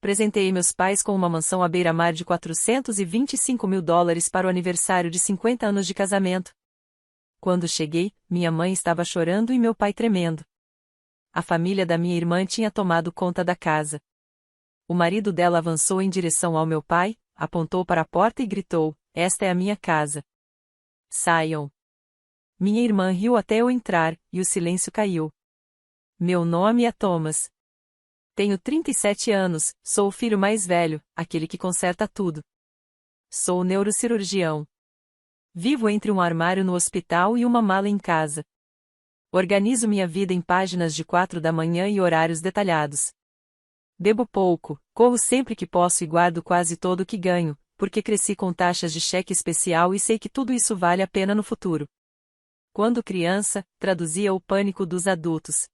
presenteei meus pais com uma mansão à beira-mar de $425.000 para o aniversário de 50 anos de casamento. Quando cheguei, minha mãe estava chorando e meu pai tremendo. A família da minha irmã tinha tomado conta da casa. O marido dela avançou em direção ao meu pai, apontou para a porta e gritou: "Esta é a minha casa. Saiam." Minha irmã riu até eu entrar, e o silêncio caiu. Meu nome é Thomas. Tenho 37 anos, sou o filho mais velho, aquele que conserta tudo. Sou neurocirurgião. Vivo entre um armário no hospital e uma mala em casa. Organizo minha vida em páginas de 4 da manhã e horários detalhados. Bebo pouco, corro sempre que posso e guardo quase todo o que ganho, porque cresci com taxas de cheque especial e sei que tudo isso vale a pena no futuro. Quando criança, traduzia o pânico dos adultos.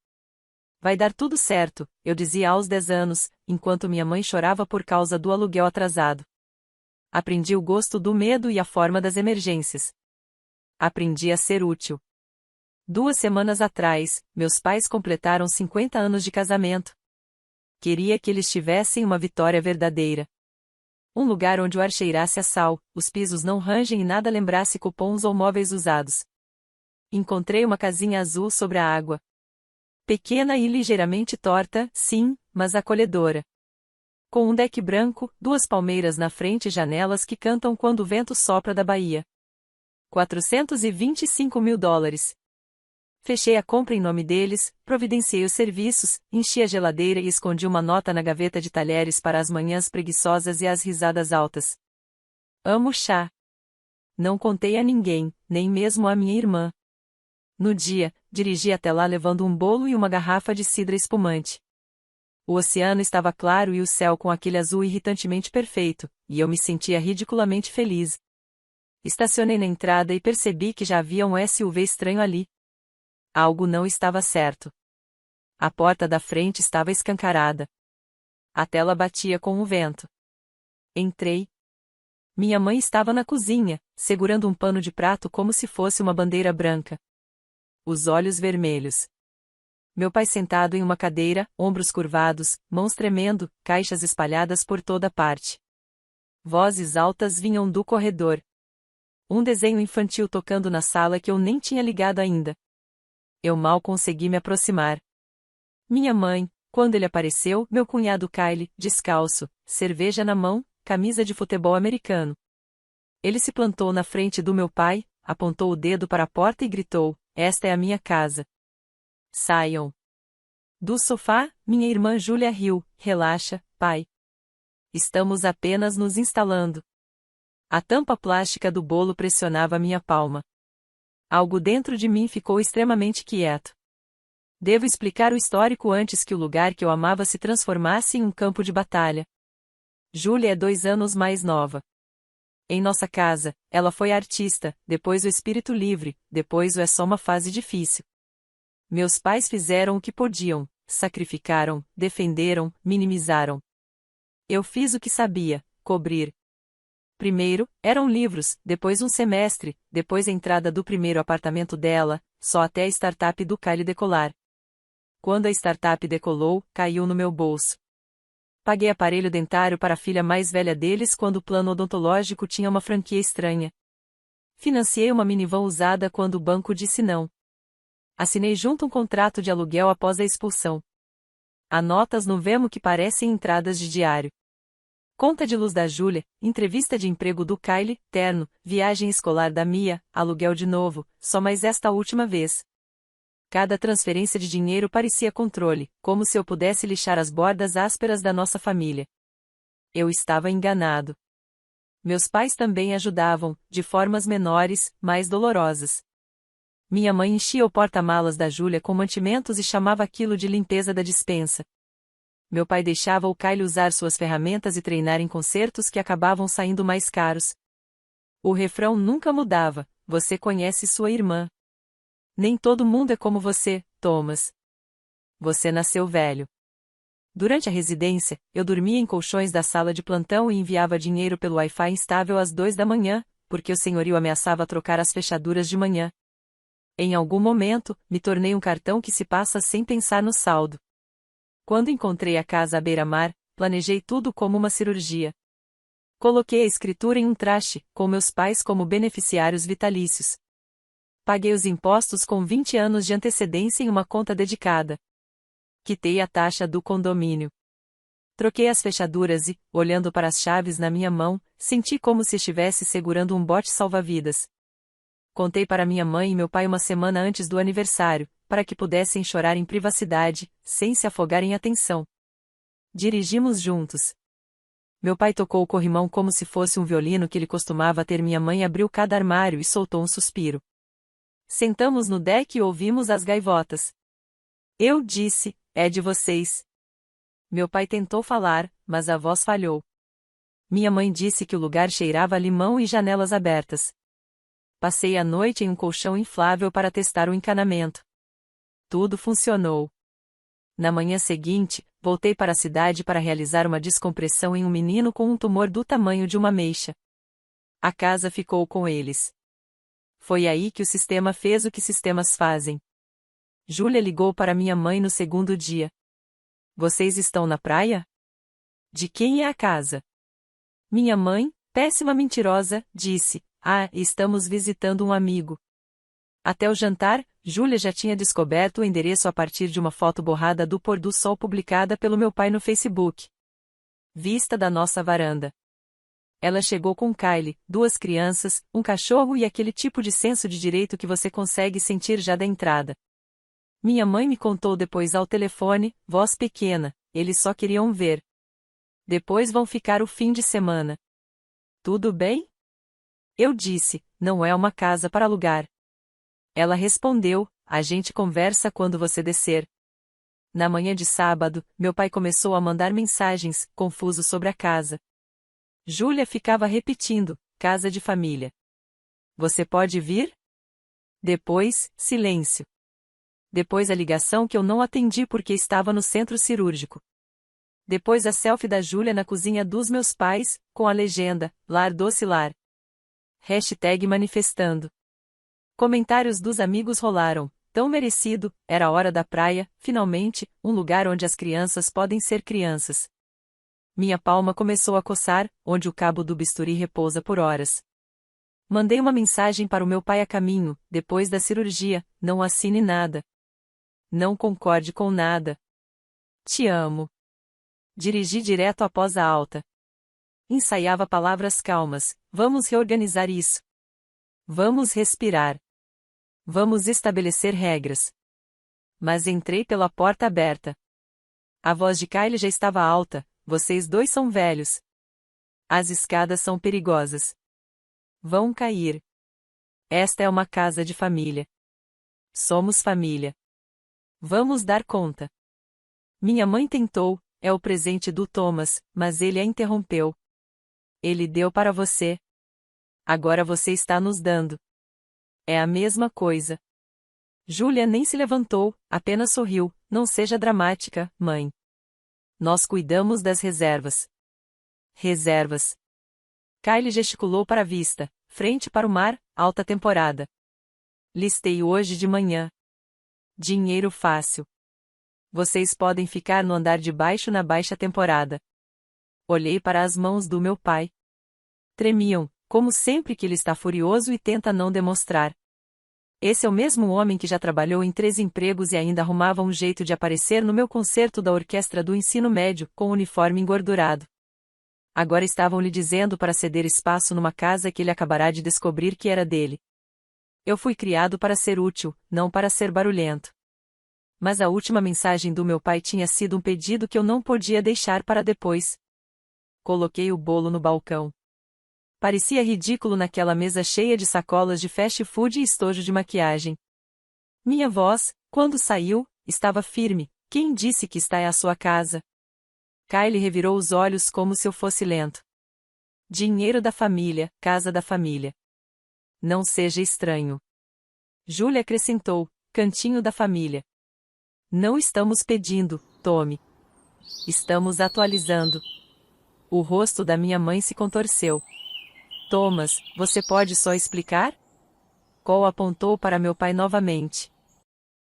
Vai dar tudo certo, eu dizia aos 10 anos, enquanto minha mãe chorava por causa do aluguel atrasado. Aprendi o gosto do medo e a forma das emergências. Aprendi a ser útil. 2 semanas atrás, meus pais completaram 50 anos de casamento. Queria que eles tivessem uma vitória verdadeira. Um lugar onde o ar cheirasse a sal, os pisos não rangem e nada lembrasse cupons ou móveis usados. Encontrei uma casinha azul sobre a água. Pequena e ligeiramente torta, sim, mas acolhedora. Com um deck branco, 2 palmeiras na frente e janelas que cantam quando o vento sopra da baía. $425.000. Fechei a compra em nome deles, providenciei os serviços, enchi a geladeira e escondi uma nota na gaveta de talheres para as manhãs preguiçosas e as risadas altas. Amo chá. Não contei a ninguém, nem mesmo a minha irmã. No dia, dirigi até lá levando um bolo e uma garrafa de cidra espumante. O oceano estava claro e o céu com aquele azul irritantemente perfeito, e eu me sentia ridiculamente feliz. Estacionei na entrada e percebi que já havia um SUV estranho ali. Algo não estava certo. A porta da frente estava escancarada. A tela batia com o vento. Entrei. Minha mãe estava na cozinha, segurando um pano de prato como se fosse uma bandeira branca. Os olhos vermelhos. Meu pai sentado em uma cadeira, ombros curvados, mãos tremendo, caixas espalhadas por toda parte. Vozes altas vinham do corredor. Um desenho infantil tocando na sala que eu nem tinha ligado ainda. Eu mal consegui me aproximar. Minha mãe, quando ele apareceu, meu cunhado Kyle, descalço, cerveja na mão, camisa de futebol americano. Ele se plantou na frente do meu pai, apontou o dedo para a porta e gritou: "Esta é a minha casa. Saiam." Do sofá, minha irmã Júlia riu: "Relaxa, pai. Estamos apenas nos instalando." A tampa plástica do bolo pressionava minha palma. Algo dentro de mim ficou extremamente quieto. Devo explicar o histórico antes que o lugar que eu amava se transformasse em um campo de batalha. Júlia é 2 anos mais nova. Em nossa casa, ela foi a artista, depois o espírito livre, depois o é só uma fase difícil. Meus pais fizeram o que podiam, sacrificaram, defenderam, minimizaram. Eu fiz o que sabia, cobrir. Primeiro, eram livros, depois um semestre, depois a entrada do primeiro apartamento dela, só até a startup do Kyle decolar. Quando a startup decolou, caiu no meu bolso. Paguei aparelho dentário para a filha mais velha deles quando o plano odontológico tinha uma franquia estranha. Financiei uma minivan usada quando o banco disse não. Assinei junto um contrato de aluguel após a expulsão. Há notas no Venmo que parecem entradas de diário. Conta de luz da Júlia, entrevista de emprego do Kyle, terno, viagem escolar da Mia, aluguel de novo, só mais esta última vez. Cada transferência de dinheiro parecia controle, como se eu pudesse lixar as bordas ásperas da nossa família. Eu estava enganado. Meus pais também ajudavam, de formas menores, mais dolorosas. Minha mãe enchia o porta-malas da Júlia com mantimentos e chamava aquilo de limpeza da despensa. Meu pai deixava o Kyle usar suas ferramentas e treinar em concertos que acabavam saindo mais caros. O refrão nunca mudava: "Você conhece sua irmã. Nem todo mundo é como você, Thomas. Você nasceu velho." Durante a residência, eu dormia em colchões da sala de plantão e enviava dinheiro pelo Wi-Fi instável às 2 da manhã, porque o senhorio ameaçava trocar as fechaduras de manhã. Em algum momento, me tornei um cartão que se passa sem pensar no saldo. Quando encontrei a casa à beira-mar, planejei tudo como uma cirurgia. Coloquei a escritura em um traste, com meus pais como beneficiários vitalícios. Paguei os impostos com 20 anos de antecedência em uma conta dedicada. Quitei a taxa do condomínio. Troquei as fechaduras e, olhando para as chaves na minha mão, senti como se estivesse segurando um bote salva-vidas. Contei para minha mãe e meu pai uma semana antes do aniversário, para que pudessem chorar em privacidade, sem se afogar em atenção. Dirigimos juntos. Meu pai tocou o corrimão como se fosse um violino que ele costumava ter. Minha mãe abriu cada armário e soltou um suspiro. Sentamos no deck e ouvimos as gaivotas. Eu disse, é de vocês. Meu pai tentou falar, mas a voz falhou. Minha mãe disse que o lugar cheirava a limão e janelas abertas. Passei a noite em um colchão inflável para testar o encanamento. Tudo funcionou. Na manhã seguinte, voltei para a cidade para realizar uma descompressão em um menino com um tumor do tamanho de uma ameixa. A casa ficou com eles. Foi aí que o sistema fez o que sistemas fazem. Júlia ligou para minha mãe no segundo dia. Vocês estão na praia? De quem é a casa? Minha mãe, péssima mentirosa, disse, estamos visitando um amigo. Até o jantar, Júlia já tinha descoberto o endereço a partir de uma foto borrada do pôr do sol publicada pelo meu pai no Facebook. Vista da nossa varanda. Ela chegou com Kylie, 2 crianças, um cachorro e aquele tipo de senso de direito que você consegue sentir já da entrada. Minha mãe me contou depois ao telefone, voz pequena, eles só queriam ver. Depois vão ficar o fim de semana. Tudo bem? Eu disse, não é uma casa para alugar. Ela respondeu, a gente conversa quando você descer. Na manhã de sábado, meu pai começou a mandar mensagens, confuso sobre a casa. Júlia ficava repetindo, casa de família. Você pode vir? Depois, silêncio. Depois a ligação que eu não atendi porque estava no centro cirúrgico. Depois a selfie da Júlia na cozinha dos meus pais, com a legenda, lar doce lar. Hashtag manifestando. Comentários dos amigos rolaram, tão merecido, era a hora da praia, finalmente, um lugar onde as crianças podem ser crianças. Minha palma começou a coçar, onde o cabo do bisturi repousa por horas. Mandei uma mensagem para o meu pai a caminho, depois da cirurgia, não assine nada. Não concorde com nada. Te amo. Dirigi direto após a alta. Ensaiava palavras calmas, vamos reorganizar isso. Vamos respirar. Vamos estabelecer regras. Mas entrei pela porta aberta. A voz de Kylie já estava alta, vocês 2 são velhos. As escadas são perigosas. Vão cair. Esta é uma casa de família. Somos família. Vamos dar conta. Minha mãe tentou, é o presente do Thomas, mas ele a interrompeu. Ele deu para você. Agora você está nos dando. É a mesma coisa. Júlia nem se levantou, apenas sorriu, não seja dramática, mãe. Nós cuidamos das reservas. Reservas. Kylie gesticulou para a vista, frente para o mar, alta temporada. Listei hoje de manhã. Dinheiro fácil. Vocês podem ficar no andar de baixo na baixa temporada. Olhei para as mãos do meu pai. Tremiam, como sempre que ele está furioso e tenta não demonstrar. Esse é o mesmo homem que já trabalhou em 3 empregos e ainda arrumava um jeito de aparecer no meu concerto da orquestra do ensino médio, com o uniforme engordurado. Agora estavam lhe dizendo para ceder espaço numa casa que ele acabará de descobrir que era dele. Eu fui criado para ser útil, não para ser barulhento. Mas a última mensagem do meu pai tinha sido um pedido que eu não podia deixar para depois. Coloquei o bolo no balcão. Parecia ridículo naquela mesa cheia de sacolas de fast food e estojo de maquiagem. Minha voz, quando saiu, estava firme. Quem disse que está é a sua casa? Kylie revirou os olhos como se eu fosse lento. Dinheiro da família, casa da família. Não seja estranho. Júlia acrescentou, cantinho da família. Não estamos pedindo, tome. Estamos atualizando. O rosto da minha mãe se contorceu. Thomas, você pode só explicar? Cole apontou para meu pai novamente.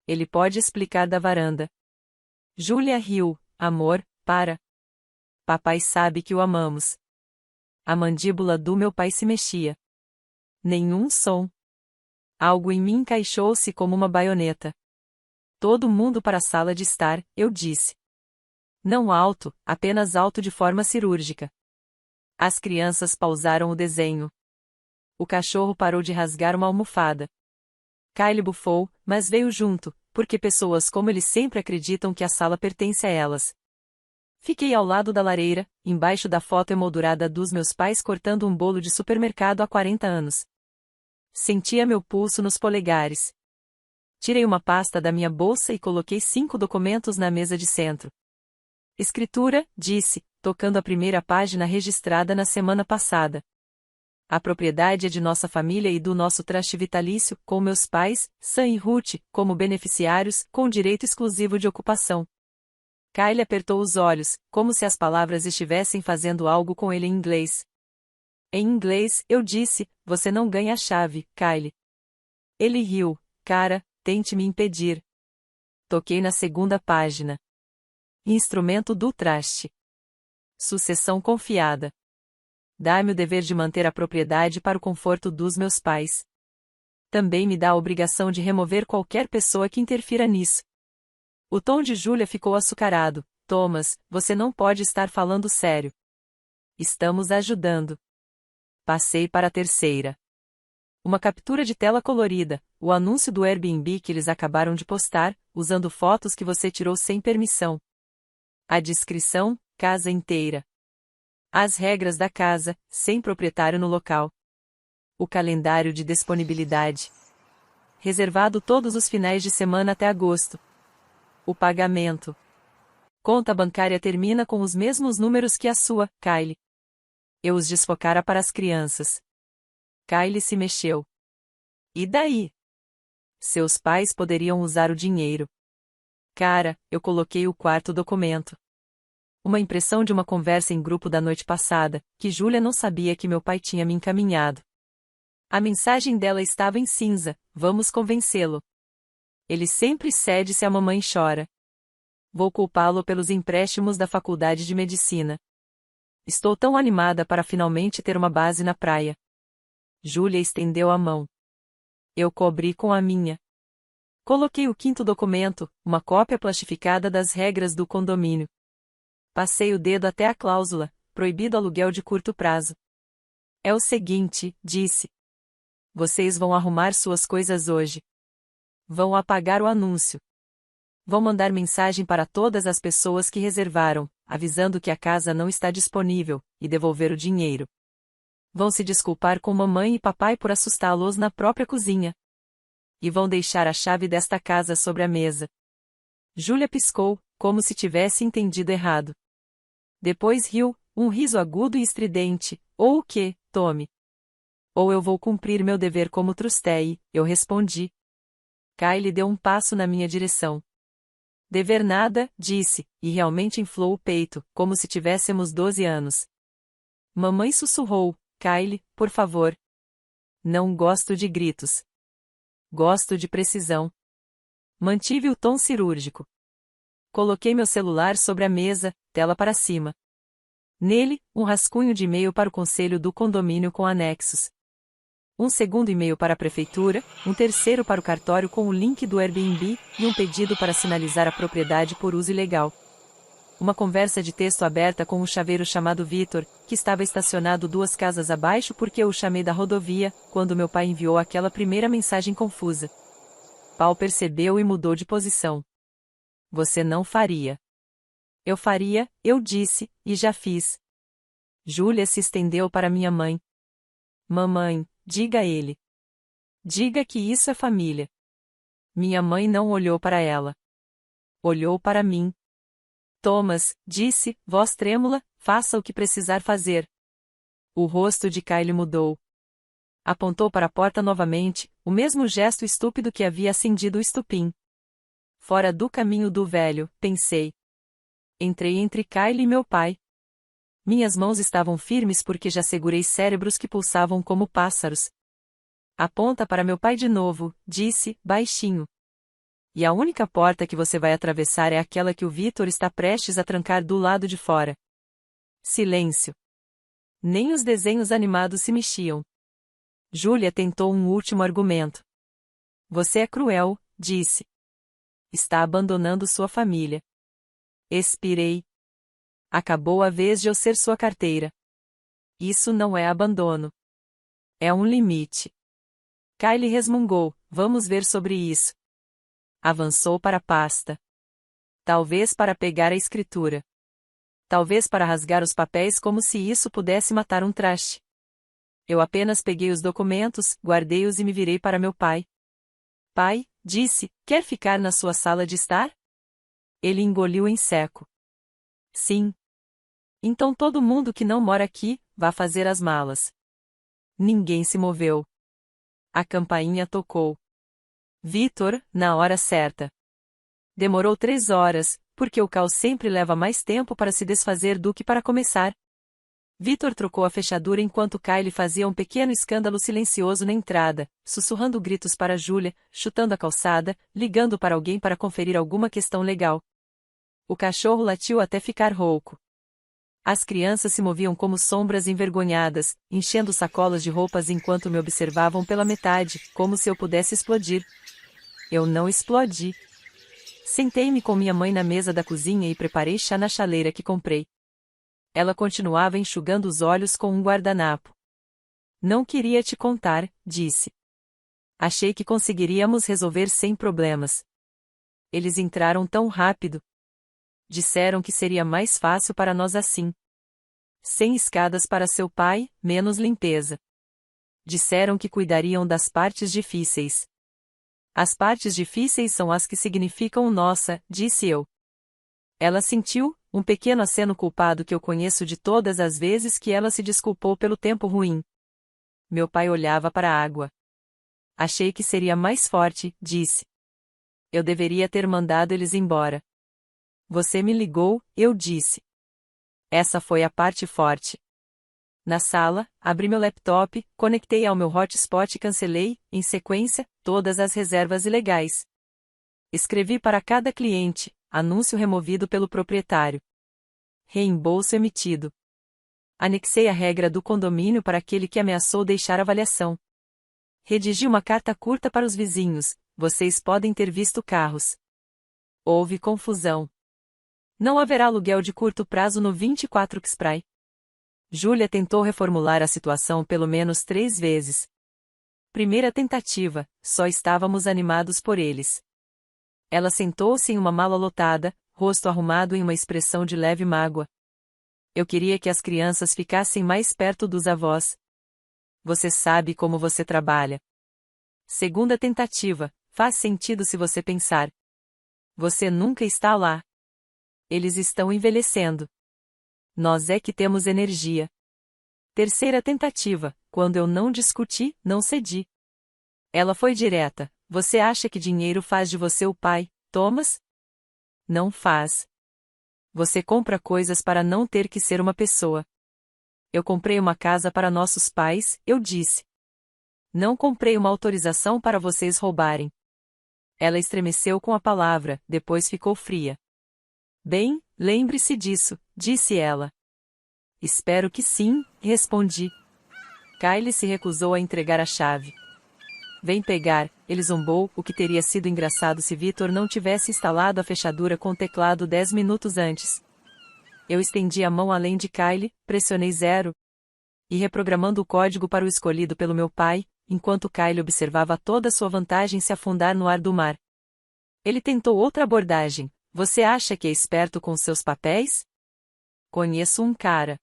Ele pode explicar da varanda. Júlia riu, amor, para. Papai sabe que o amamos. A mandíbula do meu pai se mexia. Nenhum som. Algo em mim encaixou-se como uma baioneta. Todo mundo para a sala de estar, eu disse. Não alto, apenas alto de forma cirúrgica. As crianças pausaram o desenho. O cachorro parou de rasgar uma almofada. Kyle bufou, mas veio junto, porque pessoas como ele sempre acreditam que a sala pertence a elas. Fiquei ao lado da lareira, embaixo da foto emoldurada dos meus pais cortando um bolo de supermercado há 40 anos. Sentia meu pulso nos polegares. Tirei uma pasta da minha bolsa e coloquei 5 documentos na mesa de centro. Escritura, disse, tocando a primeira página registrada na semana passada. A propriedade é de nossa família e do nosso trust vitalício, com meus pais, Sam e Ruth, como beneficiários, com direito exclusivo de ocupação. Kyle apertou os olhos, como se as palavras estivessem fazendo algo com ele em inglês. Em inglês, eu disse, você não ganha a chave, Kyle. Ele riu, cara, tente me impedir. Toquei na segunda página. Instrumento do trust. Sucessão confiada. Dá-me o dever de manter a propriedade para o conforto dos meus pais. Também me dá a obrigação de remover qualquer pessoa que interfira nisso. O tom de Julia ficou açucarado. Thomas, você não pode estar falando sério. Estamos ajudando. Passei para a terceira. Uma captura de tela colorida, o anúncio do Airbnb que eles acabaram de postar, usando fotos que você tirou sem permissão. A descrição, casa inteira. As regras da casa, sem proprietário no local. O calendário de disponibilidade. Reservado todos os finais de semana até agosto. O pagamento. Conta bancária termina com os mesmos números que a sua, Kyle. Eu os desfocara para as crianças. Kyle se mexeu. E daí? Seus pais poderiam usar o dinheiro. Cara, eu coloquei o quarto documento. Uma impressão de uma conversa em grupo da noite passada, que Julia não sabia que meu pai tinha me encaminhado. A mensagem dela estava em cinza, vamos convencê-lo. Ele sempre cede se a mamãe chora. Vou culpá-lo pelos empréstimos da faculdade de medicina. Estou tão animada para finalmente ter uma base na praia. Julia estendeu a mão. Eu cobri com a minha. Coloquei o quinto documento, uma cópia plastificada das regras do condomínio. Passei o dedo até a cláusula, proibido aluguel de curto prazo. É o seguinte, disse. Vocês vão arrumar suas coisas hoje. Vão apagar o anúncio. Vão mandar mensagem para todas as pessoas que reservaram, avisando que a casa não está disponível, e devolver o dinheiro. Vão se desculpar com mamãe e papai por assustá-los na própria cozinha. E vão deixar a chave desta casa sobre a mesa. Julia piscou, como se tivesse entendido errado. Depois riu, um riso agudo e estridente. Ou o quê, Tommy? Ou eu vou cumprir meu dever como trustee, eu respondi. Kyle deu um passo na minha direção. Dever nada, disse, e realmente inflou o peito, como se tivéssemos 12 anos. Mamãe sussurrou, Kyle, por favor. Não gosto de gritos. Gosto de precisão. Mantive o tom cirúrgico. Coloquei meu celular sobre a mesa, tela para cima. Nele, um rascunho de e-mail para o conselho do condomínio com anexos. Um segundo e-mail para a prefeitura, um terceiro para o cartório com o link do Airbnb, e um pedido para sinalizar a propriedade por uso ilegal. Uma conversa de texto aberta com um chaveiro chamado Vitor, que estava estacionado 2 casas abaixo porque eu o chamei da rodovia, quando meu pai enviou aquela primeira mensagem confusa. Paul percebeu e mudou de posição. Você não faria. Eu faria, eu disse, e já fiz. Julia se estendeu para minha mãe. Mamãe, diga a ele. Diga que isso é família. Minha mãe não olhou para ela. Olhou para mim. Thomas, disse, voz trêmula, faça o que precisar fazer. O rosto de Kyle mudou. Apontou para a porta novamente, o mesmo gesto estúpido que havia acendido o estupim. Fora do caminho do velho, pensei. Entrei entre Kyle e meu pai. Minhas mãos estavam firmes porque já segurei cérebros que pulsavam como pássaros. Aponta para meu pai de novo, disse, baixinho. E a única porta que você vai atravessar é aquela que o Vitor está prestes a trancar do lado de fora. Silêncio. Nem os desenhos animados se mexiam. Júlia tentou um último argumento. Você é cruel, disse. Está abandonando sua família. Expirei. Acabou a vez de eu ser sua carteira. Isso não é abandono. É um limite. Kylie resmungou, vamos ver sobre isso. Avançou para a pasta. Talvez para pegar a escritura. Talvez para rasgar os papéis como se isso pudesse matar um traste. Eu apenas peguei os documentos, guardei-os e me virei para meu pai. Pai, disse, quer ficar na sua sala de estar? Ele engoliu em seco. Sim. Então todo mundo que não mora aqui, vá fazer as malas. Ninguém se moveu. A campainha tocou. Vitor, na hora certa. Demorou 3 horas, porque o caos sempre leva mais tempo para se desfazer do que para começar. Vitor trocou a fechadura enquanto Kylie fazia um pequeno escândalo silencioso na entrada, sussurrando gritos para Júlia, chutando a calçada, ligando para alguém para conferir alguma questão legal. O cachorro latiu até ficar rouco. As crianças se moviam como sombras envergonhadas, enchendo sacolas de roupas enquanto me observavam pela metade, como se eu pudesse explodir. Eu não explodi. Sentei-me com minha mãe na mesa da cozinha e preparei chá na chaleira que comprei. Ela continuava enxugando os olhos com um guardanapo. Não queria te contar, disse. Achei que conseguiríamos resolver sem problemas. Eles entraram tão rápido. Disseram que seria mais fácil para nós assim. Sem escadas para seu pai, menos limpeza. Disseram que cuidariam das partes difíceis. As partes difíceis são as que significam nossa, disse eu. Ela sentiu, um pequeno aceno culpado que eu conheço de todas as vezes que ela se desculpou pelo tempo ruim. Meu pai olhava para a água. Achei que seria mais forte, disse. Eu deveria ter mandado eles embora. Você me ligou, eu disse. Essa foi a parte forte. Na sala, abri meu laptop, conectei ao meu hotspot e cancelei, em sequência, todas as reservas ilegais. Escrevi para cada cliente, anúncio removido pelo proprietário. Reembolso emitido. Anexei a regra do condomínio para aquele que ameaçou deixar avaliação. Redigi uma carta curta para os vizinhos, vocês podem ter visto carros. Houve confusão. Não haverá aluguel de curto prazo no 24 Xpray. Júlia tentou reformular a situação pelo menos 3 vezes. Primeira tentativa, só estávamos animados por eles. Ela sentou-se em uma mala lotada, rosto arrumado em uma expressão de leve mágoa. Eu queria que as crianças ficassem mais perto dos avós. Você sabe como você trabalha. Segunda tentativa, faz sentido se você pensar. Você nunca está lá. Eles estão envelhecendo. Nós é que temos energia. Terceira tentativa, quando eu não discuti, não cedi. Ela foi direta. Você acha que dinheiro faz de você o pai, Thomas? Não faz. Você compra coisas para não ter que ser uma pessoa. Eu comprei uma casa para nossos pais, eu disse. Não comprei uma autorização para vocês roubarem. Ela estremeceu com a palavra, depois ficou fria. Bem, lembre-se disso, disse ela. Espero que sim, respondi. Kylie se recusou a entregar a chave. Vem pegar, ele zombou, o que teria sido engraçado se Vitor não tivesse instalado a fechadura com o teclado 10 minutos antes. Eu estendi a mão além de Kylie, pressionei 0. E reprogramando o código para o escolhido pelo meu pai, enquanto Kylie observava toda sua vantagem se afundar no ar do mar. Ele tentou outra abordagem. Você acha que é esperto com seus papéis? Conheço um cara.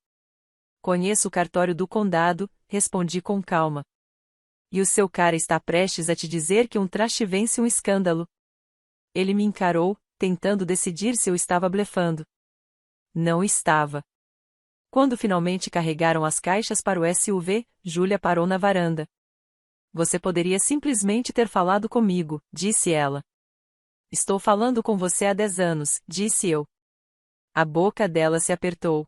Conheço o cartório do condado, respondi com calma. E o seu cara está prestes a te dizer que um traste vence um escândalo. Ele me encarou, tentando decidir se eu estava blefando. Não estava. Quando finalmente carregaram as caixas para o SUV, Júlia parou na varanda. Você poderia simplesmente ter falado comigo, disse ela. Estou falando com você há 10 anos, disse eu. A boca dela se apertou.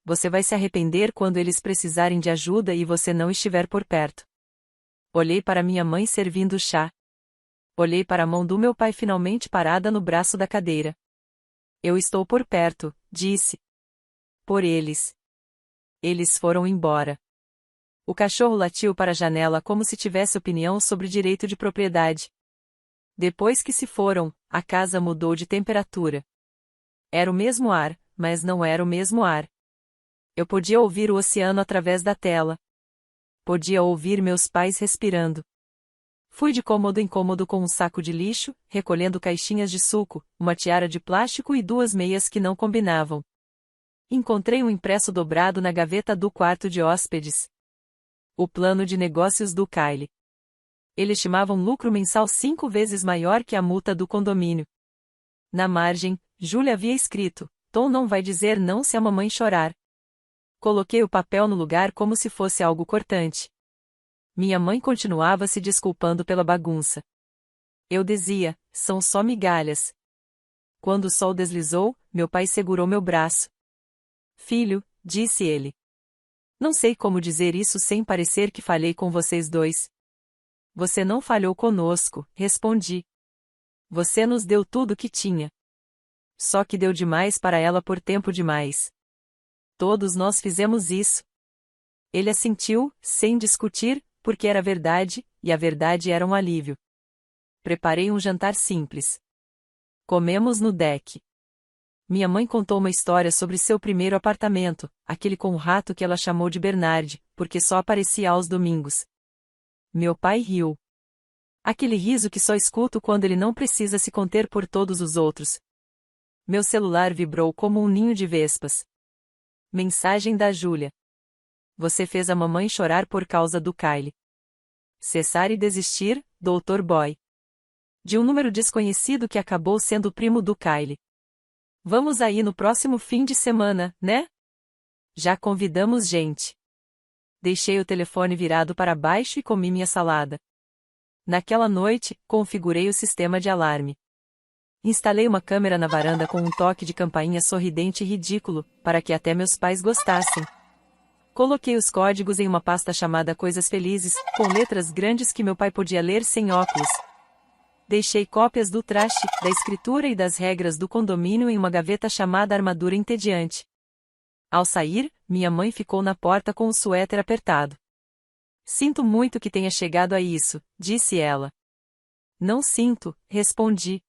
Você vai se arrepender quando eles precisarem de ajuda e você não estiver por perto. Olhei para minha mãe servindo chá. Olhei para a mão do meu pai finalmente parada no braço da cadeira. Eu estou por perto, disse. por eles. Eles foram embora. O cachorro latiu para a janela como se tivesse opinião sobre direito de propriedade. Depois que se foram, a casa mudou de temperatura. Era o mesmo ar, mas não era o mesmo ar. Eu podia ouvir o oceano através da tela. Podia ouvir meus pais respirando. Fui de cômodo em cômodo com um saco de lixo, recolhendo caixinhas de suco, uma tiara de plástico e 2 meias que não combinavam. Encontrei um impresso dobrado na gaveta do quarto de hóspedes. O plano de negócios do Kyle. Ele estimava um lucro mensal 5 vezes maior que a multa do condomínio. Na margem, Julia havia escrito: Tom não vai dizer não se a mamãe chorar. Coloquei o papel no lugar como se fosse algo cortante. Minha mãe continuava se desculpando pela bagunça. Eu dizia: são só migalhas. Quando o sol deslizou, meu pai segurou meu braço. Filho, disse ele. Não sei como dizer isso sem parecer que falhei com vocês dois. Você não falhou conosco, respondi. Você nos deu tudo o que tinha. Só que deu demais para ela por tempo demais. Todos nós fizemos isso. Ele assentiu, sem discutir, porque era verdade, e a verdade era um alívio. Preparei um jantar simples. Comemos no deck. Minha mãe contou uma história sobre seu primeiro apartamento, aquele com o rato que ela chamou de Bernard, porque só aparecia aos domingos. Meu pai riu. Aquele riso que só escuto quando ele não precisa se conter por todos os outros. Meu celular vibrou como um ninho de vespas. Mensagem da Júlia. Você fez a mamãe chorar por causa do Kyle. Cessar e desistir, Dr. Boy. De um número desconhecido que acabou sendo o primo do Kyle. Vamos aí no próximo fim de semana, né? Já convidamos gente. Deixei o telefone virado para baixo e comi minha salada. Naquela noite, configurei o sistema de alarme. Instalei uma câmera na varanda com um toque de campainha sorridente e ridículo, para que até meus pais gostassem. Coloquei os códigos em uma pasta chamada Coisas Felizes, com letras grandes que meu pai podia ler sem óculos. Deixei cópias do trash, da escritura e das regras do condomínio em uma gaveta chamada Armadura Entediante. Ao sair, minha mãe ficou na porta com o suéter apertado. Sinto muito que tenha chegado a isso, disse ela. Não sinto, respondi.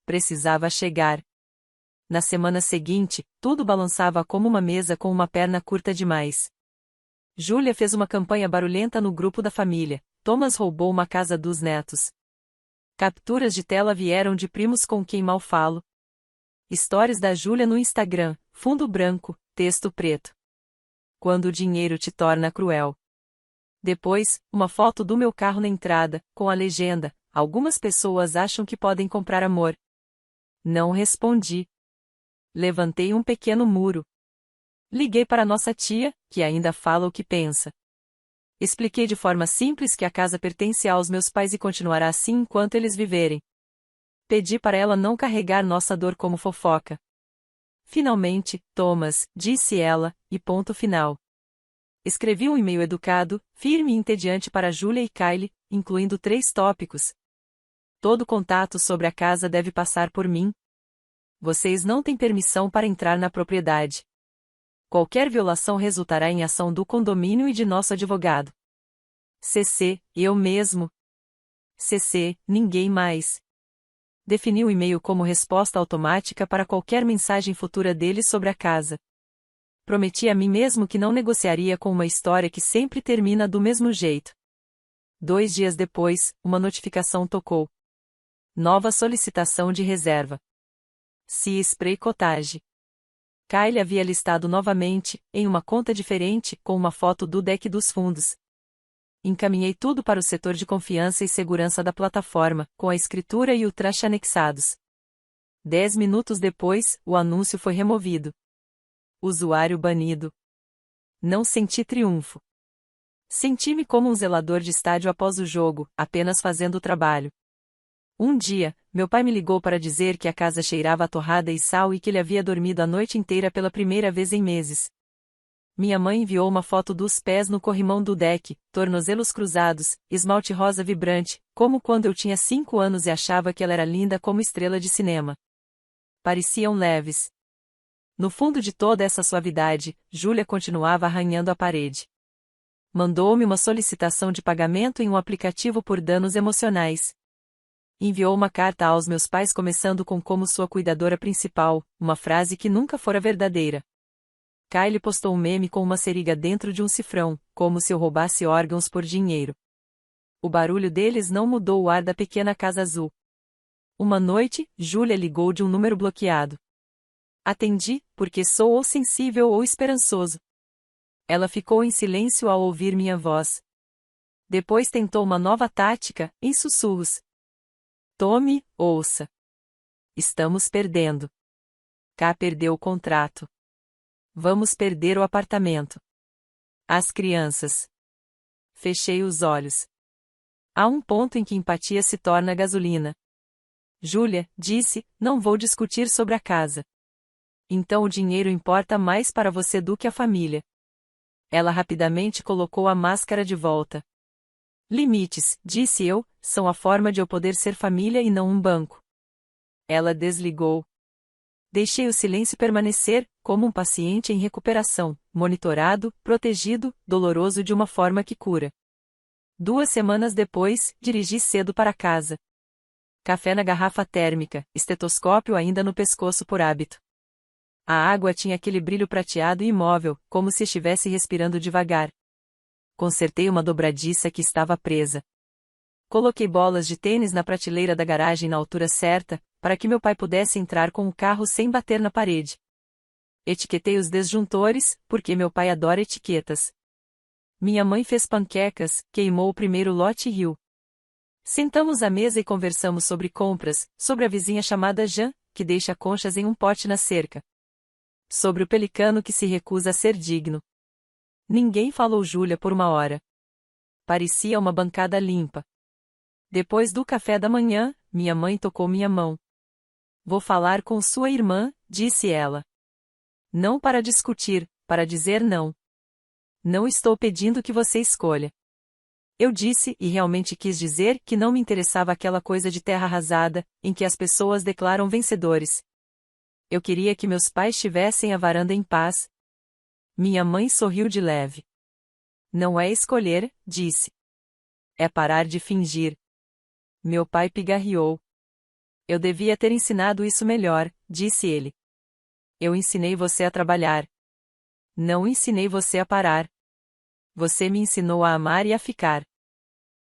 Precisava chegar. Na semana seguinte, tudo balançava como uma mesa com uma perna curta demais. Júlia fez uma campanha barulhenta no grupo da família. Thomas roubou uma casa dos netos. Capturas de tela vieram de primos com quem mal falo. Stories da Júlia no Instagram, fundo branco, texto preto. Quando o dinheiro te torna cruel. Depois, uma foto do meu carro na entrada, com a legenda: algumas pessoas acham que podem comprar amor. Não respondi. Levantei um pequeno muro. Liguei para nossa tia, que ainda fala o que pensa. Expliquei de forma simples que a casa pertence aos meus pais e continuará assim enquanto eles viverem. Pedi para ela não carregar nossa dor como fofoca. Finalmente, Thomas, disse ela, e ponto final. Escrevi um e-mail educado, firme e entediante para Júlia e Kyle, incluindo 3 tópicos. Todo contato sobre a casa deve passar por mim. Vocês não têm permissão para entrar na propriedade. Qualquer violação resultará em ação do condomínio e de nosso advogado. CC, eu mesmo. CC, ninguém mais. Defini o e-mail como resposta automática para qualquer mensagem futura deles sobre a casa. Prometi a mim mesmo que não negociaria com uma história que sempre termina do mesmo jeito. 2 dias depois, uma notificação tocou. Nova solicitação de reserva. Sea Spray Cottage. Kyle havia listado novamente, em uma conta diferente, com uma foto do deck dos fundos. Encaminhei tudo para o setor de confiança e segurança da plataforma, com a escritura e o trash anexados. 10 minutos depois, o anúncio foi removido. Usuário banido. Não senti triunfo. Senti-me como um zelador de estádio após o jogo, apenas fazendo o trabalho. Um dia, meu pai me ligou para dizer que a casa cheirava a torrada e sal e que ele havia dormido a noite inteira pela primeira vez em meses. Minha mãe enviou uma foto dos pés no corrimão do deck, tornozelos cruzados, esmalte rosa vibrante, como quando eu tinha 5 anos e achava que ela era linda como estrela de cinema. Pareciam leves. No fundo de toda essa suavidade, Júlia continuava arranhando a parede. Mandou-me uma solicitação de pagamento em um aplicativo por danos emocionais. Enviou uma carta aos meus pais começando com como sua cuidadora principal, uma frase que nunca fora verdadeira. Kylie postou um meme com uma seringa dentro de um cifrão, como se eu roubasse órgãos por dinheiro. O barulho deles não mudou o ar da pequena casa azul. Uma noite, Júlia ligou de um número bloqueado. Atendi, porque sou ou sensível ou esperançoso. Ela ficou em silêncio ao ouvir minha voz. Depois tentou uma nova tática, em sussurros. Tome, ouça. Estamos perdendo. K perdeu o contrato. Vamos perder o apartamento. As crianças. Fechei os olhos. Há um ponto em que empatia se torna gasolina. Júlia, disse, não vou discutir sobre a casa. Então o dinheiro importa mais para você do que a família. Ela rapidamente colocou a máscara de volta. Limites, disse eu, são a forma de eu poder ser família e não um banco. Ela desligou. Deixei o silêncio permanecer, como um paciente em recuperação, monitorado, protegido, doloroso de uma forma que cura. 2 semanas depois, dirigi cedo para casa. Café na garrafa térmica, estetoscópio ainda no pescoço por hábito. A água tinha aquele brilho prateado e imóvel, como se estivesse respirando devagar. Consertei uma dobradiça que estava presa. Coloquei bolas de tênis na prateleira da garagem na altura certa, para que meu pai pudesse entrar com o carro sem bater na parede. Etiquetei os disjuntores, porque meu pai adora etiquetas. Minha mãe fez panquecas, queimou o primeiro lote e riu. Sentamos à mesa e conversamos sobre compras, sobre a vizinha chamada Jean, que deixa conchas em um pote na cerca. Sobre o pelicano que se recusa a ser digno. Ninguém falou Júlia por 1 hora. Parecia uma bancada limpa. Depois do café da manhã, minha mãe tocou minha mão. Vou falar com sua irmã, disse ela. Não para discutir, para dizer não. Não estou pedindo que você escolha. Eu disse e realmente quis dizer que não me interessava aquela coisa de terra arrasada, em que as pessoas declaram vencedores. Eu queria que meus pais tivessem a varanda em paz. Minha mãe sorriu de leve. Não é escolher, disse. É parar de fingir. Meu pai pigarreou. Eu devia ter ensinado isso melhor, disse ele. Eu ensinei você a trabalhar. Não ensinei você a parar. Você me ensinou a amar e a ficar.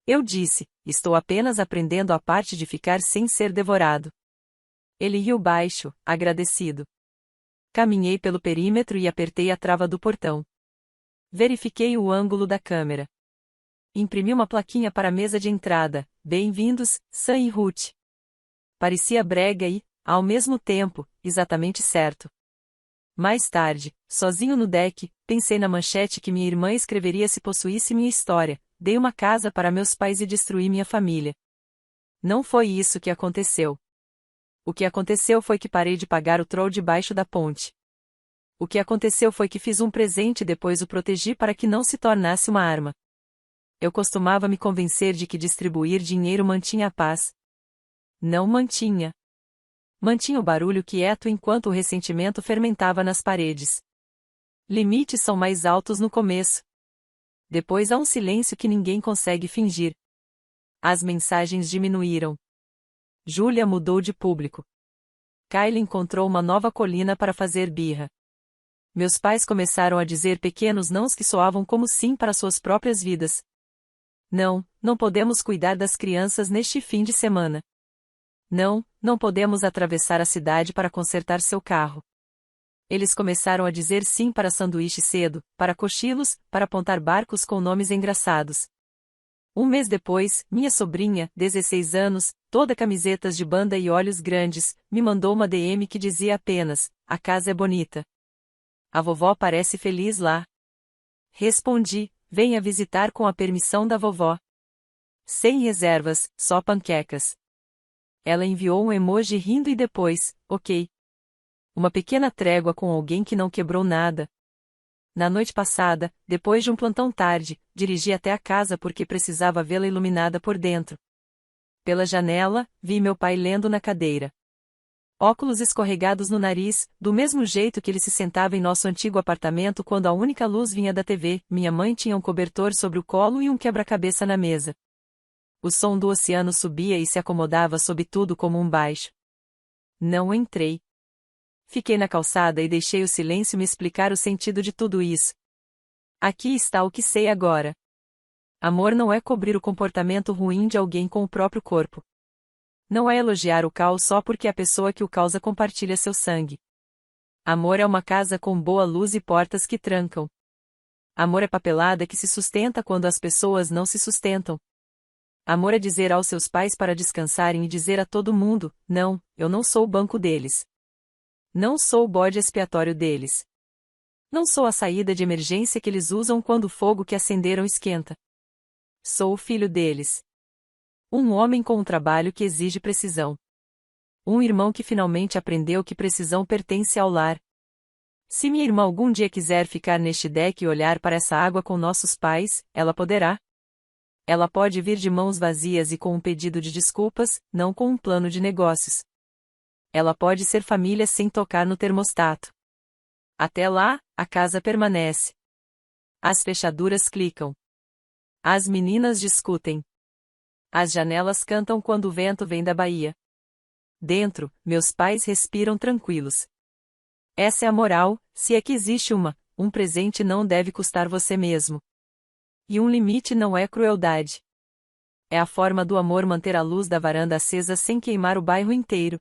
Eu disse, estou apenas aprendendo a parte de ficar sem ser devorado. Ele riu baixo, agradecido. Caminhei pelo perímetro e apertei a trava do portão. Verifiquei o ângulo da câmera. Imprimi uma plaquinha para a mesa de entrada, bem-vindos, Sam e Ruth. Parecia brega e, ao mesmo tempo, exatamente certo. Mais tarde, sozinho no deck, pensei na manchete que minha irmã escreveria se possuísse minha história. Dei uma casa para meus pais e destruí minha família. Não foi isso que aconteceu. O que aconteceu foi que parei de pagar o troll debaixo da ponte. O que aconteceu foi que fiz um presente e depois o protegi para que não se tornasse uma arma. Eu costumava me convencer de que distribuir dinheiro mantinha a paz. Não mantinha. Mantinha o barulho quieto enquanto o ressentimento fermentava nas paredes. Limites são mais altos no começo. Depois há um silêncio que ninguém consegue fingir. As mensagens diminuíram. Júlia mudou de público. Kylie encontrou uma nova colina para fazer birra. Meus pais começaram a dizer pequenos nãos que soavam como sim para suas próprias vidas. Não, não podemos cuidar das crianças neste fim de semana. Não, não podemos atravessar a cidade para consertar seu carro. Eles começaram a dizer sim para sanduíche cedo, para cochilos, para apontar barcos com nomes engraçados. 1 mês depois, minha sobrinha, 16 anos, toda camisetas de banda e olhos grandes, me mandou uma DM que dizia apenas, a casa é bonita. A vovó parece feliz lá. Respondi, venha visitar com a permissão da vovó. Sem reservas, só panquecas. Ela enviou um emoji rindo e depois, ok. Uma pequena trégua com alguém que não quebrou nada. Na noite passada, depois de um plantão tarde, dirigi até a casa porque precisava vê-la iluminada por dentro. Pela janela, vi meu pai lendo na cadeira. Óculos escorregados no nariz, do mesmo jeito que ele se sentava em nosso antigo apartamento quando a única luz vinha da TV. Minha mãe tinha um cobertor sobre o colo e um quebra-cabeça na mesa. O som do oceano subia e se acomodava sob tudo como um baixo. Não entrei. Fiquei na calçada e deixei o silêncio me explicar o sentido de tudo isso. Aqui está o que sei agora. Amor não é cobrir o comportamento ruim de alguém com o próprio corpo. Não é elogiar o caos só porque a pessoa que o causa compartilha seu sangue. Amor é uma casa com boa luz e portas que trancam. Amor é papelada que se sustenta quando as pessoas não se sustentam. Amor é dizer aos seus pais para descansarem e dizer a todo mundo: não, eu não sou o banco deles. Não sou o bode expiatório deles. Não sou a saída de emergência que eles usam quando o fogo que acenderam esquenta. Sou o filho deles. Um homem com um trabalho que exige precisão. Um irmão que finalmente aprendeu que precisão pertence ao lar. Se minha irmã algum dia quiser ficar neste deck e olhar para essa água com nossos pais, ela poderá. Ela pode vir de mãos vazias e com um pedido de desculpas, não com um plano de negócios. Ela pode ser família sem tocar no termostato. Até lá, a casa permanece. As fechaduras clicam. As meninas discutem. As janelas cantam quando o vento vem da Bahia. Dentro, meus pais respiram tranquilos. Essa é a moral, se é que existe uma: um presente não deve custar você mesmo. E um limite não é crueldade. É a forma do amor manter a luz da varanda acesa sem queimar o bairro inteiro.